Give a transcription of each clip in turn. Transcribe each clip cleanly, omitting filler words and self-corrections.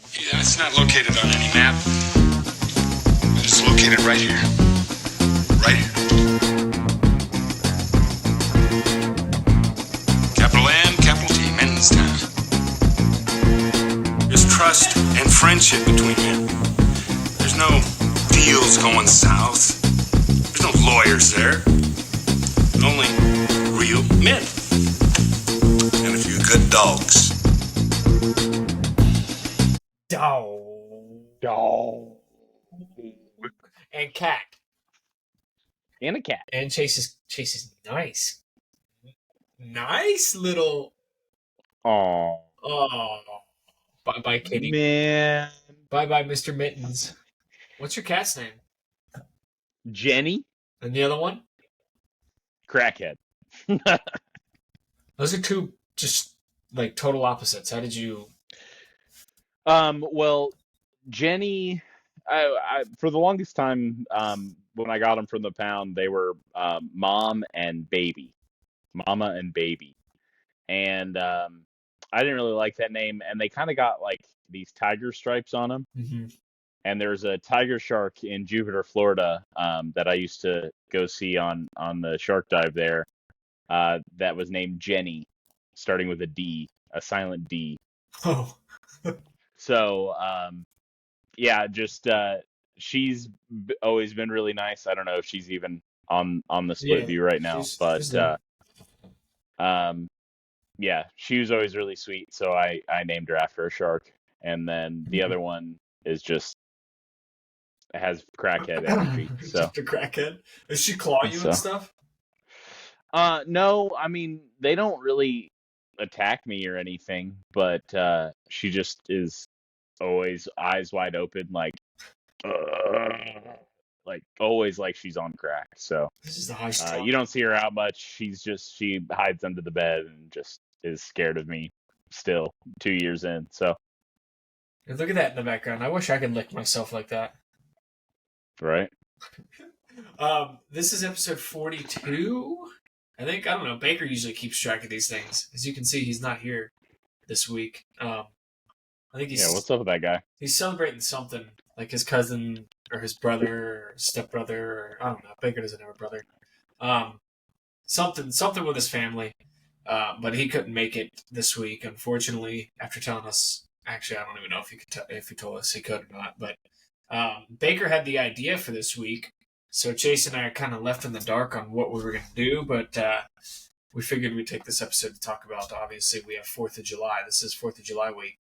Yeah, it's not located on any map. It's located right here. Right here. Capital M, capital T, MensTown. There's trust and friendship between men. There's no deals going south. There's no lawyers there. Only real men. And a few good dogs. Dog. And cat. And a cat. And Chase is nice. Nice little. Oh Bye Kitty. man. Bye Mr. Mittens. What's your cat's name? Jenny, And the other one? crackhead. Those are two just like total opposites. How did you? Well, Jenny, I for the longest time, when I got them from the pound, they were mama and baby, and I didn't really like that name, and they kind of got like these tiger stripes on them. Mm-hmm. And there's a tiger shark in Jupiter, Florida, that I used to go see on the shark dive there. That was named Jenny, starting with a D, a silent D. Oh. So, yeah, just she's always been really nice. I don't know if she's even on the split view right now, but yeah, she was always really sweet. So I named her after a shark, and then the other one is just has crackhead energy. So Just a crackhead. Does she claw you and stuff? No, I mean they don't really attack me or anything, but she just is always eyes wide open, like always like she's on crack. So This is the high strung. you don't see her out much. She hides under the bed and just is scared of me still 2 years in. So Look at that in the background. I wish I could lick myself like that. right. This is episode 42. I think, I don't know, Baker usually keeps track of these things. As you can see, he's not here this week. I think he's What's up with that guy? he's celebrating something, like his cousin or his brother or stepbrother, or I don't know. Baker doesn't have a brother. Something with his family. But he couldn't make it this week, unfortunately, after telling us. Actually, I don't even know if he told us he could or not. But Baker had the idea for this week, so Chase and I are kind of left in the dark on what we were going to do. But we figured we'd take this episode to talk about. Obviously, we have 4th of July. This is 4th of July week.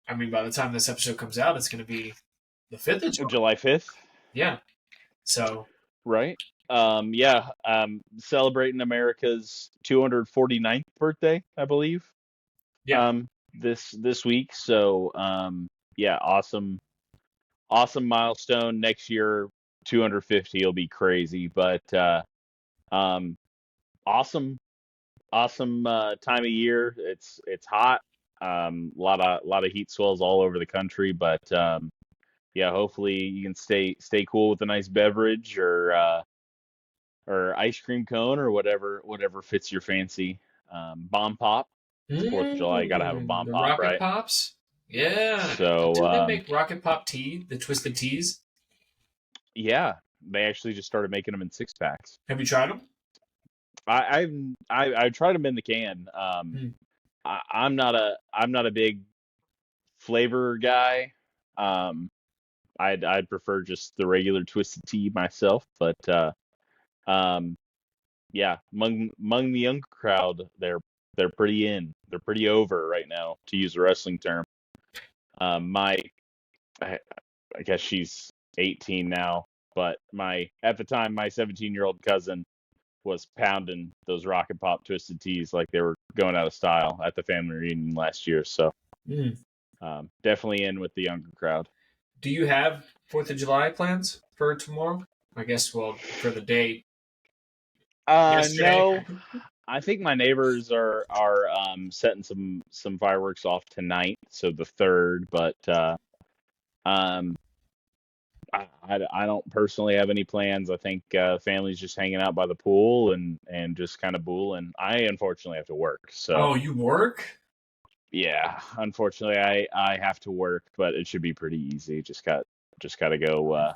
By the time this episode comes out, it's going to be the 5th of July. July 5th. Yeah. So. Right. Celebrating America's 249th birthday, I believe. Yeah. This week. So, yeah, awesome milestone. Next year, 250 will be crazy, but awesome time of year. It's hot. Lot of heat swells all over the country, but yeah, hopefully you can stay cool with a nice beverage or ice cream cone or whatever fits your fancy. Bomb pop. It's 4th of July. You gotta have a bomb pop, rocket right? Pops. Yeah. So did they make rocket pop tea? The twisted teas. yeah, they actually just started making them in 6-packs. Have you tried them? I tried them in the can. I'm not a big flavor guy. I'd prefer just the regular twisted tea myself, but yeah, among the young crowd, they're pretty in. They're pretty over right now, to use a wrestling term. I guess she's 18 now, but at the time my 17-year-old cousin was pounding those Rocket Pop twisted teas like they were going out of style at the family reunion last year. So definitely in with the younger crowd. Do you have 4th of July plans for tomorrow? I guess, for the day. No, I think my neighbors are setting some fireworks off tonight, so the 3rd. But I don't personally have any plans. I think family's just hanging out by the pool and just kind of booling. I unfortunately have to work. So Oh, you work? Yeah, unfortunately, I have to work, but it should be pretty easy. Just got to go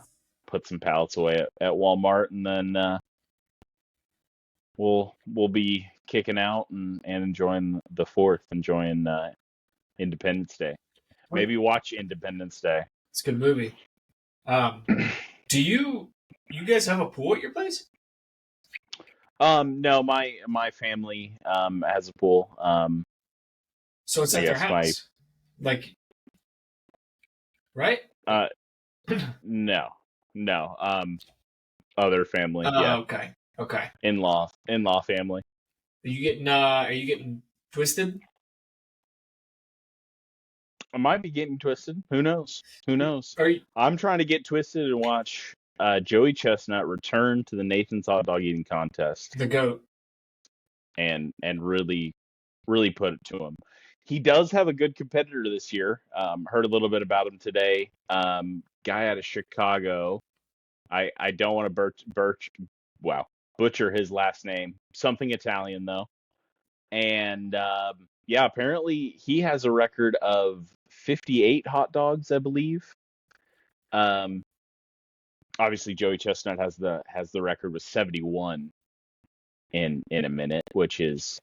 put some pallets away at Walmart, and then we'll be kicking out and enjoying the fourth, enjoying Independence Day. Maybe watch Independence Day. It's a good movie. Do you guys have a pool at your place? No, my family has a pool. So it's I at their guess my house, like, right? uh no no other family, yeah, Okay, okay. in-law family. Are you getting twisted? I might be getting twisted. Who knows? Who knows? Are you I'm trying to get twisted and watch Joey Chestnut return to the Nathan's hot dog eating contest the goat? and really put it to him. He does have a good competitor this year. Heard a little bit about him today. Guy out of Chicago. I don't want to butcher his last name. Something Italian though. And yeah, apparently he has a record of 58 hot dogs, I believe. Um, Obviously Joey Chestnut has the record with 71 in a minute, which is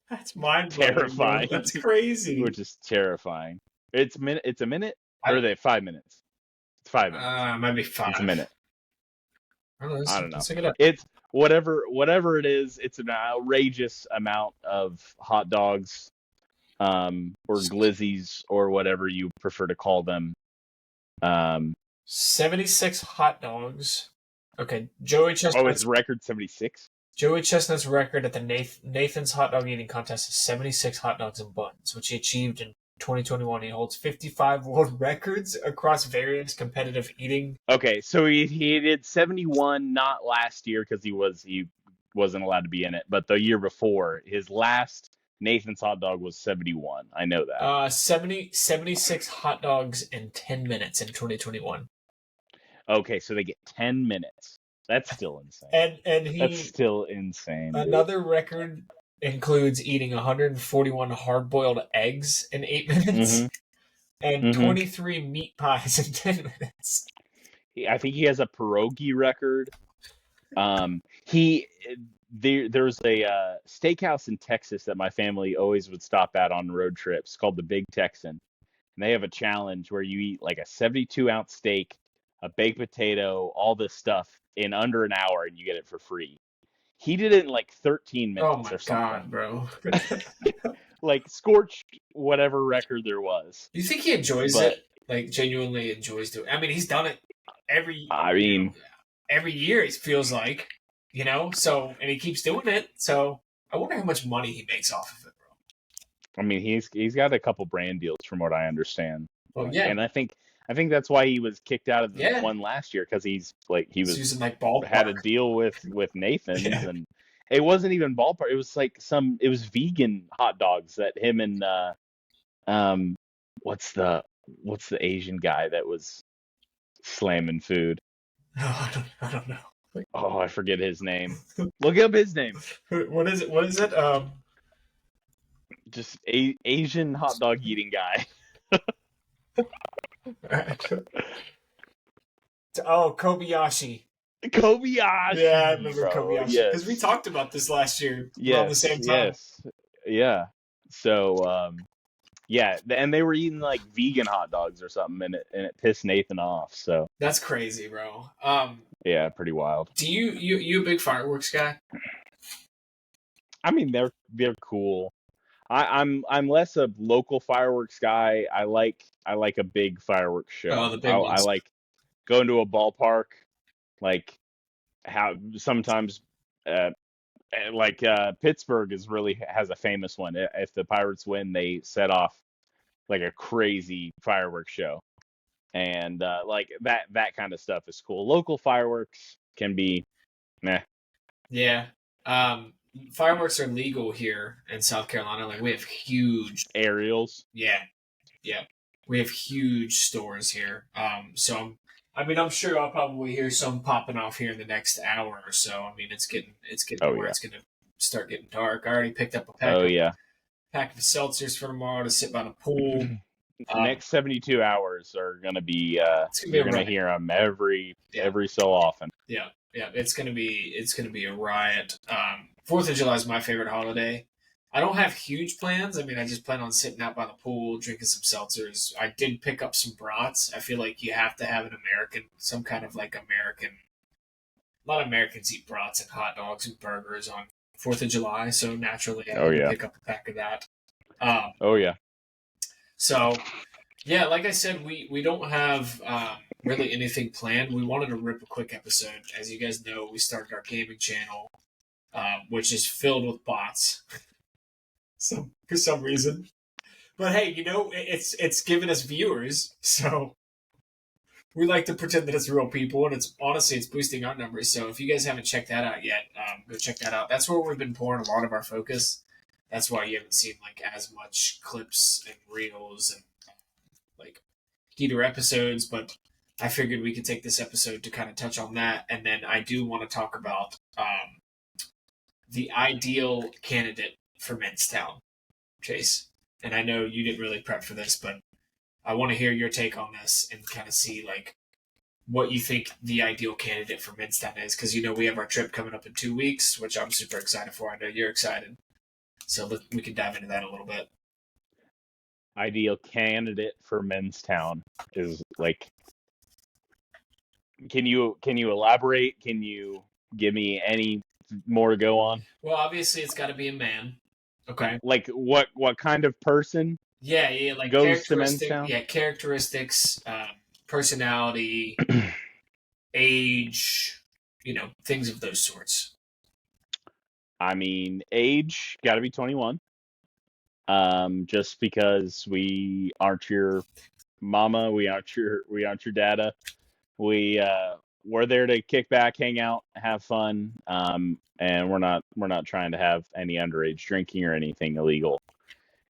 That's mind blowing, bro. terrifying. That's crazy. Which is terrifying. It's a minute, or I are they 5 minutes? It's 5 minutes. might be five. It's a minute. I don't know. I don't know. Let's look it up. It's whatever it is. It's an outrageous amount of hot dogs, or glizzies, or whatever you prefer to call them. 76 hot dogs. Okay, Joey Chestnut's His record 76. Joey Chestnut's record at the Nathan's hot dog eating contest is 76 hot dogs and buns, which he achieved in 2021. He holds 55 world records across various competitive eating. Okay, so he did 71 not last year because he wasn't allowed to be in it, but the year before his last Nathan's hot dog was 71. I know that. 76 hot dogs in 10 minutes in 2021. Okay, so they get 10 minutes. That's still insane. And That's still insane. Dude. Another record includes eating 141 hard-boiled eggs in 8 minutes and 23 meat pies in 10 minutes. I think he has a pierogi record. There's a steakhouse in Texas that my family always would stop at on road trips called the Big Texan. And they have a challenge where you eat like a 72-ounce steak, a baked potato, all this stuff in under an hour, and you get it for free. He did it in like 13 minutes or something. God, bro. Like scorched whatever record there was. Do you think he enjoys it? Like genuinely enjoys doing it? I mean, he's done it every year, it feels like, so, and he keeps doing it. So I wonder how much money he makes off of it, bro. I mean, he's got a couple brand deals from what I understand. Well, yeah. And I think that's why he was kicked out of the one last year, because he was using like ballpark. Had a deal with Nathan's, and it wasn't even ballpark. It was like it was vegan hot dogs that him and what's the Asian guy that was slamming food? I don't know. Oh, I forget his name. Look up his name. What is it? Just Asian hot dog eating guy. Oh, Kobayashi. Kobayashi. Yeah, I remember Kobayashi. Yes. Because we talked about this last year around the same time. Yes. Yeah. So, yeah, and they were eating like vegan hot dogs or something, and it pissed Nathan off. So that's crazy, bro. Yeah, pretty wild. Do you a big fireworks guy? I mean, they're cool. I'm less a local fireworks guy. I like a big fireworks show. Oh, the big ones. I like going to a ballpark, like how sometimes Pittsburgh has a famous one. If the Pirates win, they set off like a crazy fireworks show, and like that kind of stuff is cool. Local fireworks can be meh. Yeah. Fireworks are legal here in South Carolina. Like, we have huge aerials. Yeah. We have huge stores here. So I'm sure I'll probably hear some popping off here in the next hour or so. I mean, it's getting where it's going to start getting dark. I already picked up a pack. Oh yeah. pack of seltzers for tomorrow to sit by the pool. Next 72 hours are gonna be It's gonna be you're a gonna riot. hear them every Yeah, so often. yeah, yeah. It's gonna be a riot. 4th of July is my favorite holiday. I don't have huge plans. I mean, I just plan on sitting out by the pool, drinking some seltzers. I did pick up some brats. I feel like you have to have an American, some kind of like American. A lot of Americans eat brats and hot dogs and burgers on 4th of July, so naturally I Oh had to yeah. pick up a pack of that. Um, Oh yeah. so yeah, like I said, we don't have really anything planned. We wanted to rip a quick episode. As you guys know, we started our gaming channel, which is filled with bots. So for some reason, but hey, it's given us viewers, so we like to pretend that it's real people, and it's honestly it's boosting our numbers. So if you guys haven't checked that out yet, go check that out. That's where we've been pouring a lot of our focus. That's why you haven't seen like as much clips and reels and like heater episodes. But I figured we could take this episode to kind of touch on that, and then I do want to talk about the ideal candidate for MensTown, Chase. And I know you didn't really prep for this, but I want to hear your take on this and kind of see like what you think the ideal candidate for MensTown is, because we have our trip coming up in 2 weeks, which I'm super excited for. I know you're excited, so we can dive into that a little bit. Ideal candidate for MensTown is like. Can you elaborate? Can you give me any more to go on? Well, obviously it's got to be a man. Okay. Like what kind of person Yeah, like goes to MensTown? Yeah, characteristics, personality, age, things of those sorts. I mean, age got to be 21. Just because we aren't your mama, we aren't your dada. We're there to kick back, hang out, have fun, and we're not trying to have any underage drinking or anything illegal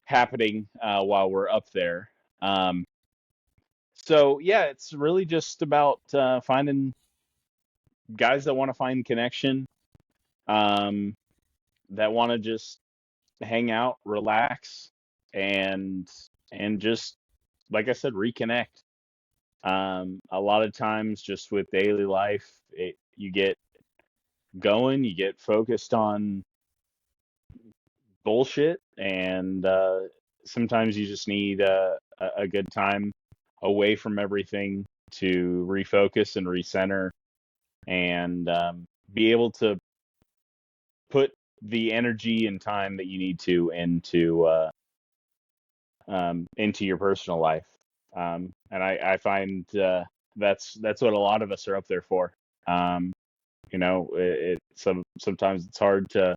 happening while we're up there. So yeah, it's really just about finding guys that want to find connection, um, that want to just hang out, relax, and just like I said, reconnect. A lot of times, just with daily life, you get going, you get focused on bullshit, and sometimes you just need a good time away from everything to refocus and recenter, and be able to put the energy and time that you need to into your personal life. And I find that's what a lot of us are up there for. Sometimes it's hard to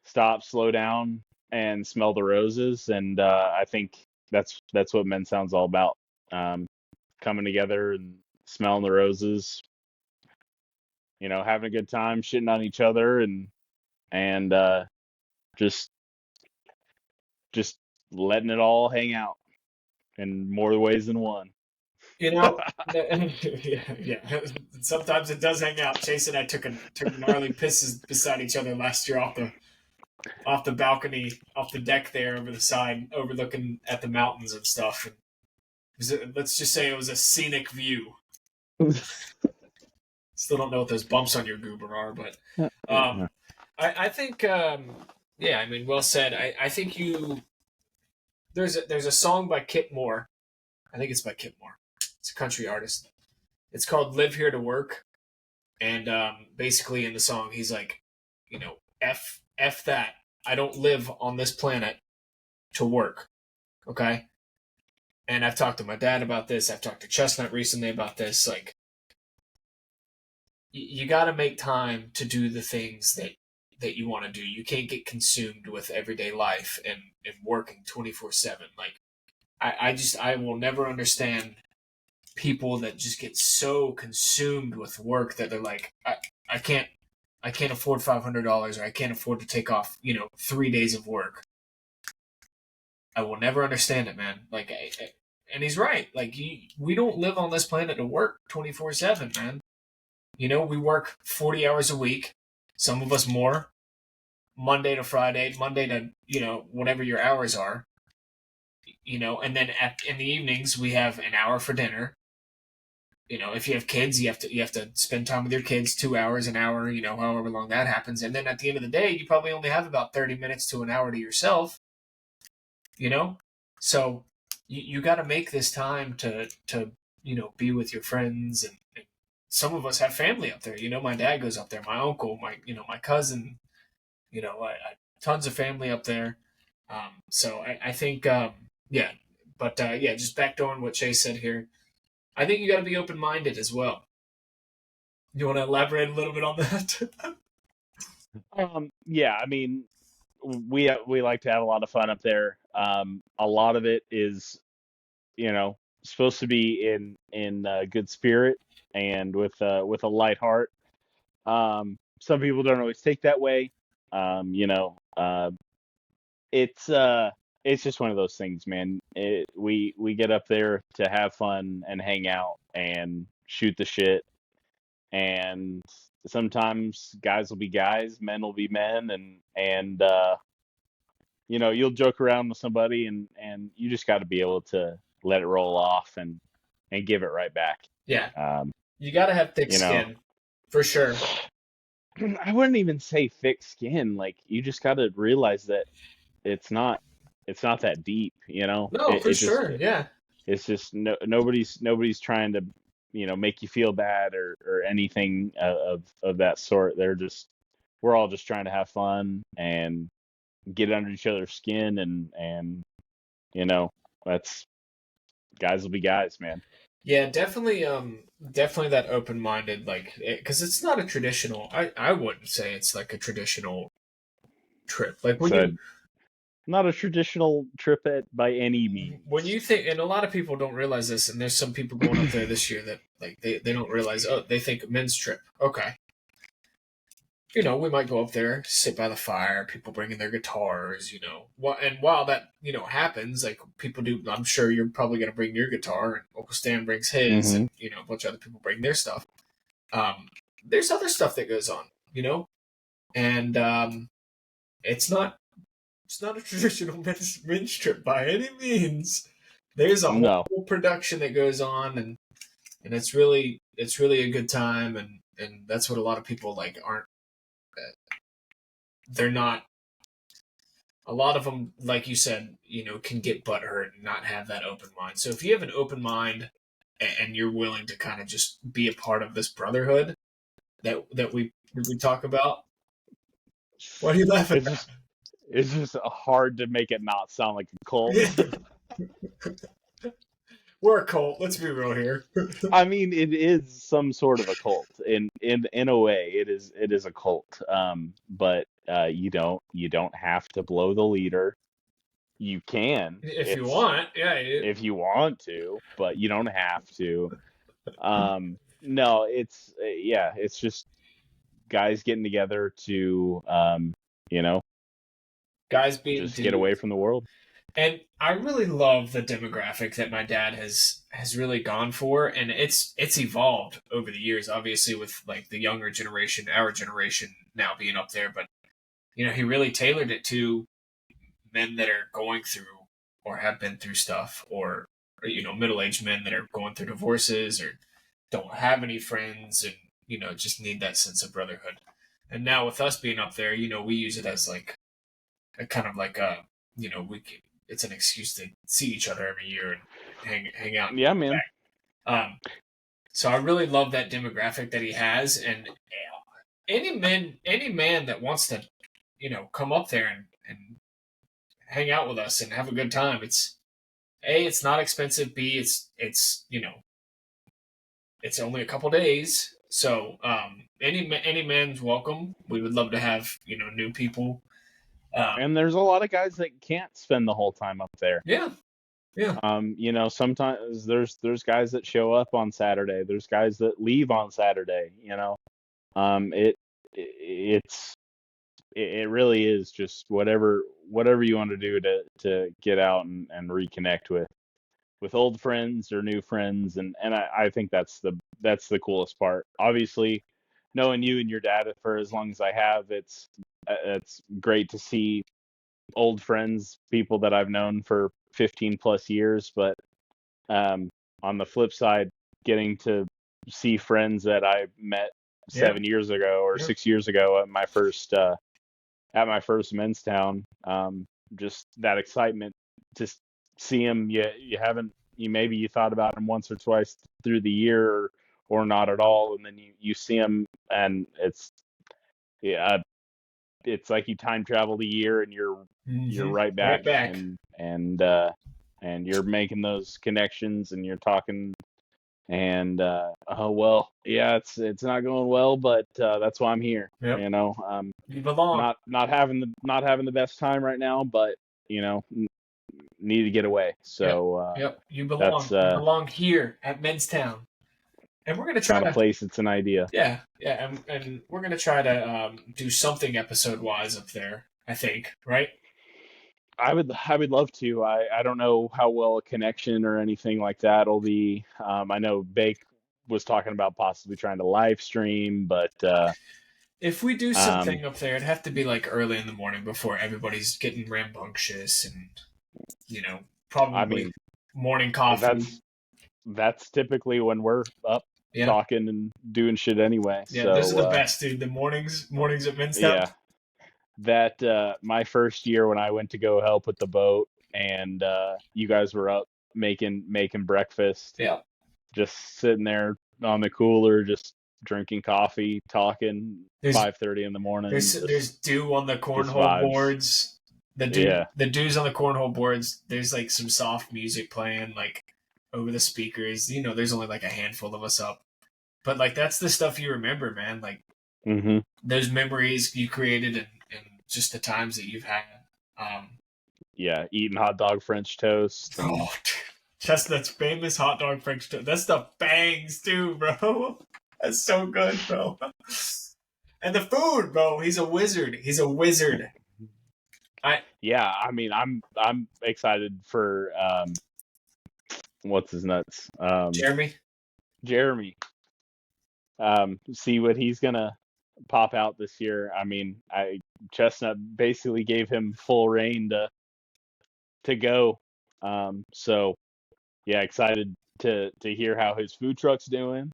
stop, slow down, and smell the roses, and I think that's what MensTown's all about. Coming together and smelling the roses, having a good time, shitting on each other, and just letting it all hang out in more ways than one. Yeah. Sometimes it does hang out. Chase and I took gnarly pisses beside each other last year off the balcony, off the deck there over the side, overlooking at the mountains and stuff. Let's just say it was a scenic view. Still don't know what those bumps on your goober are, but I think, well said. I think there's a song by Kip Moore. I think it's by Kip Moore. It's a country artist. It's called "Live Here to Work," and basically in the song he's like, f that. I don't live on this planet to work. Okay. And I've talked to my dad about this. I've talked to Chestnut recently about this. Like, you got to make time to do the things that you want to do. You can't get consumed with everyday life and working 24/7. Like, I will never understand people that just get so consumed with work that they're like, I can't afford $500, or I can't afford to take off 3 days of work. I will never understand it, man. Like, and he's right. Like, we don't live on this planet to work 24/7, man. We work 40 hours a week. Some of us more Monday to Friday, Monday to, whatever your hours are, and then in the evenings we have an hour for dinner. If you have kids, you have to spend time with your kids, 2 hours, an hour, however long that happens. And then at the end of the day, you probably only have about 30 minutes to an hour to yourself, you know? So you got to make this time to be with your friends. And some of us have family up there. My dad goes up there, my uncle, my cousin, tons of family up there. So I think, yeah. But yeah, just backdooring what Chase said here, I think you got to be open minded as well. You want to elaborate a little bit on that? Yeah, I mean, we like to have a lot of fun up there. A lot of it is, supposed to be in good spirit and with a light heart. Some people don't always take that way. Um, you know, uh, it's uh, it's just one of those things, man. We get up there to have fun and hang out and shoot the shit, and sometimes guys will be guys, men will be men, and you'll joke around with somebody, and you just got to be able to let it roll off and give it right back. Yeah, Um, you got to have thick you know, skin for sure. I wouldn't even say thick skin. Like you just got to realize that it's not it's not that deep. No, for It just sure. Yeah, it's just nobody's trying to make you feel bad or anything of that sort. We're all just trying to have fun and get under each other's skin, and you know that's guys will be guys, man. yeah, definitely. Definitely that open minded, like, because it's not a traditional. I wouldn't say it's like a traditional trip. Like It's not a traditional trip by any when means. you think, and a lot of people don't realize this, and there's some people going up there this year that like they don't realize. Oh, they think men's trip. Okay, we might go up there, sit by the fire, people bringing their guitars, and while that, happens, like people do, I'm sure you're probably going to bring your guitar, and Uncle Stan brings his, Hmm. and, a bunch of other people bring their stuff. There's other stuff that goes on, and it's not a traditional men's trip by any means. There's a No, whole production that goes on, and it's really a good time, and that's what a lot of people like aren't, they're not, a lot of them, like you said, can get butthurt and not have that open mind. So if you have an open mind and you're willing to kind of just be a part of this brotherhood that we talk about, what are you laughing it's just it's just hard to make it not sound like a cult. at? We're a cult. Let's be real here. I mean, it is some sort of a cult in a way. It is a cult. But you don't have to blow the leader. You can If you want, yeah. if you want to, but you don't have to. No, yeah, it's just guys getting together to you know, Guys being just get away dudes. from the world. And I really love the demographic that my dad has really gone for, and it's evolved over the years, obviously with like the younger generation, our generation now being up there, but he really tailored it to men that are going through or have been through stuff, or middle-aged men that are going through divorces or don't have any friends, and just need that sense of brotherhood. And now with us being up there, we use it as like a kind of like a, it's an excuse to see each other every year and hang out and Yeah, man. um so I really love that demographic that he has. And any man that wants to come up there and hang out with us and have a good time, it's not expensive, b it's only a couple days. So any man's welcome. We would love to have new people. And there's a lot of guys that can't spend the whole time up there. Yeah, yeah. Sometimes there's guys that show up on Saturday. There's guys that leave on Saturday. Um, it it's it really is just whatever you want to do to get out and reconnect with old friends or new friends, and I think that's the coolest part. Obviously, knowing you and your dad for as long as I have, it's great to see old friends, people that I've known for 15 plus years. But on the flip side, getting to see friends that I met 7 years ago or 6 years ago at my first MensTown, just that excitement to see them. Maybe you thought about them once or twice through the year, or not at all, and then you see them, and it's like you time traveled a year, and you're right back, and you're making those connections, and you're talking, and it's not going well, but that's why I'm here. Yep. You know, you belong. Not having the best time right now, but need to get away. So you belong. You belong here at MensTown. And we're gonna try not a place; it's an idea. Yeah, and we're gonna try to do something episode-wise up there. I think, right? I would love to. I don't know how well a connection or anything like that will be. I know Bake was talking about possibly trying to live stream, but if we do something up there, it'd have to be like early in the morning before everybody's getting rambunctious and probably morning coffee. That's typically when we're up talking and doing shit anyway. Yeah, so, those are the best, dude. The mornings at MensTown. Yeah. That my first year when I went to go help with the boat, and you guys were up making breakfast. Yeah. Just sitting there on the cooler, just drinking coffee, talking. 5:30 in the morning. There's dew on the cornhole boards. The dews on the cornhole boards. There's like some soft music playing like over the speakers. There's only like a handful of us up, but like that's the stuff you remember, man. Like those memories you created and just the times that you've had. Eating hot dog French toast. Oh, Chestnut's famous hot dog French toast. That stuff bangs too, bro. That's so good, bro. And the food, bro. He's a wizard. I'm excited for what's his nuts? Jeremy. See what he's gonna pop out this year. I mean, Chestnut basically gave him full reign to go. So excited to hear how his food truck's doing.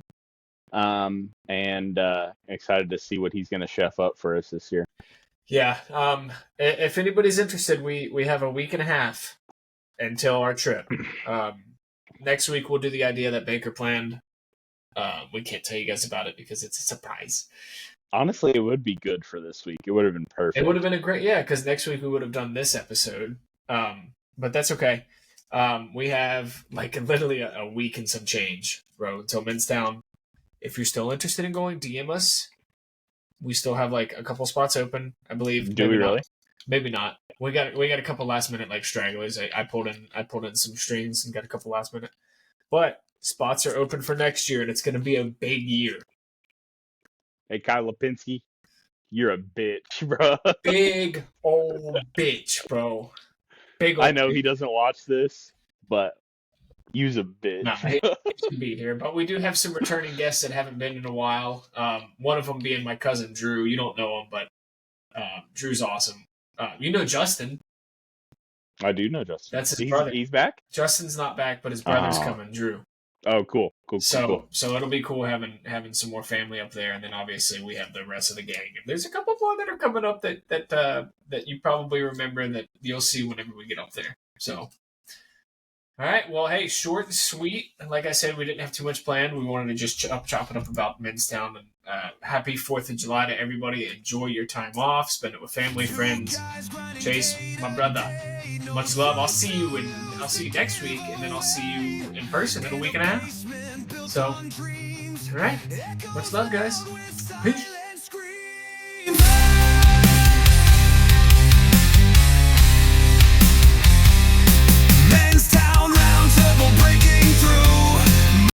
And excited to see what he's gonna chef up for us this year. Yeah. If anybody's interested, we have a week and a half until our trip. Next week we'll do the idea that Baker planned. We can't tell you guys about it because it's a surprise. Honestly, it would be good for this week. It would have been perfect. It would have been because next week we would have done this episode. But that's okay. We have like literally a week and some change, bro, until MensTown. If you're still interested in going, DM us. We still have like a couple spots open, I believe. Do we really? Maybe not. We got a couple last minute like stragglers. I pulled in some strings and got a couple last minute. But spots are open for next year, and it's going to be a big year. Hey, Kyle Lipinski, you're a bitch, bro. Big old bitch, bro. I know he doesn't watch this, but you's a bitch. Nah, he should be here. But we do have some returning guests that haven't been in a while. One of them being my cousin Drew. You don't know him, but Drew's awesome. You know Justin. I do know Justin. That's his brother. He's back? Justin's not back, but his brother's coming, Drew. Oh, cool. So it'll be cool having some more family up there, and then obviously we have the rest of the gang. And there's a couple more that are coming up that you probably remember that you'll see whenever we get up there. So, all right. Well, hey, short and sweet. Like I said, we didn't have too much planned. We wanted to just chop it up about MensTown. And happy 4th of July to everybody. Enjoy your time off. Spend it with family, friends. Chase, my brother. Much love. I'll see you next week, and then I'll see you in person in a week and a half. So, all right. Much love, guys. Peace.